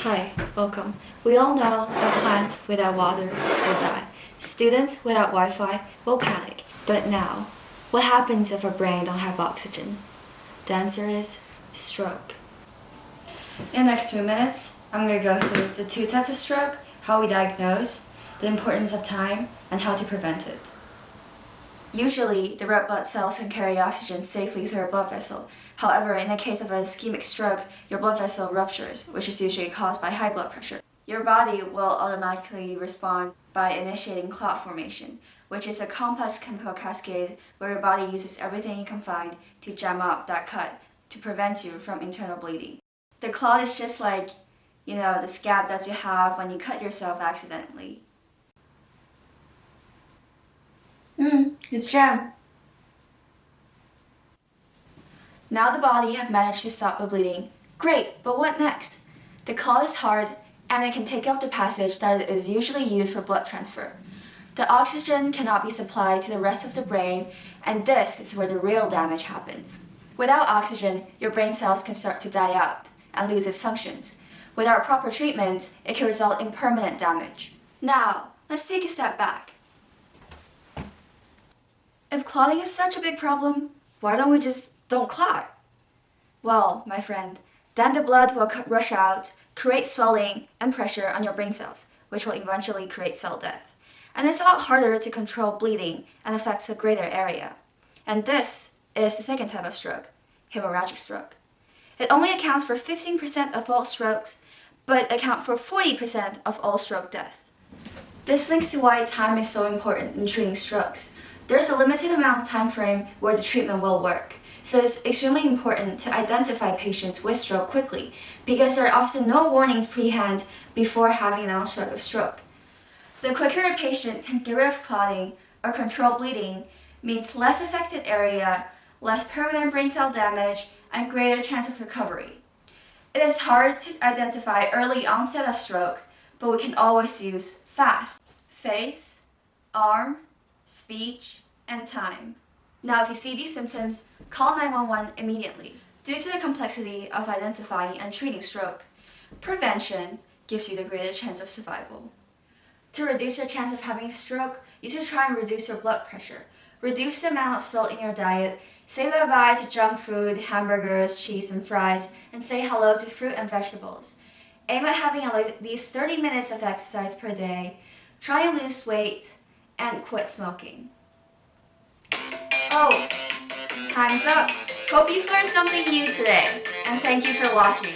Hi, welcome. We all know that plants without water will die. Students without Wi-Fi will panic. But now, what happens if our brain don't have oxygen? The answer is stroke. In the next 2 minutes, I'm going to go through the two types of stroke, how we diagnose, the importance of time, and how to prevent it. Usually, the red blood cells can carry oxygen safely through a blood vessel. However, in the case of an ischemic stroke, your blood vessel ruptures, which is usually caused by high blood pressure. Your body will automatically respond by initiating clot formation, which is a complex chemical cascade where your body uses everything it can find to jam up that cut to prevent you from internal bleeding. The clot is just like, the scab that you have when you cut yourself accidentally. It's jam. Now the body have managed to stop the bleeding. Great, but what next? The clot is hard and it can take up the passage that is usually used for blood transfer. The oxygen cannot be supplied to the rest of the brain, and this is where the real damage happens. Without oxygen, your brain cells can start to die out and lose its functions. Without proper treatment, it can result in permanent damage. Now, let's take a step back. If clotting is such a big problem, why don't we just don't clot? Well, my friend, then the blood will rush out, create swelling and pressure on your brain cells, which will eventually create cell death. And it's a lot harder to control bleeding and affects a greater area. And this is the second type of stroke, hemorrhagic stroke. It only accounts for 15% of all strokes, but accounts for 40% of all stroke death. This links to why time is so important in treating strokes. There's a limited amount of time frame where the treatment will work, so it's extremely important to identify patients with stroke quickly because there are often no warnings pre-hand before having an onset of stroke. The quicker a patient can get rid of clotting or control bleeding means less affected area, less permanent brain cell damage, and greater chance of recovery. It is hard to identify early onset of stroke, but we can always use FAST: face, arm, speech, and time. Now, if you see these symptoms, call 911 immediately. Due to the complexity of identifying and treating stroke, prevention gives you the greater chance of survival. To reduce your chance of having a stroke, you should try and reduce your blood pressure. Reduce the amount of salt in your diet, say bye-bye to junk food, hamburgers, cheese, and fries, and say hello to fruit and vegetables. Aim at having at least 30 minutes of exercise per day. Try and lose weight, and quit smoking. Oh, time's up. Hope you've learned something new today, and thank you for watching.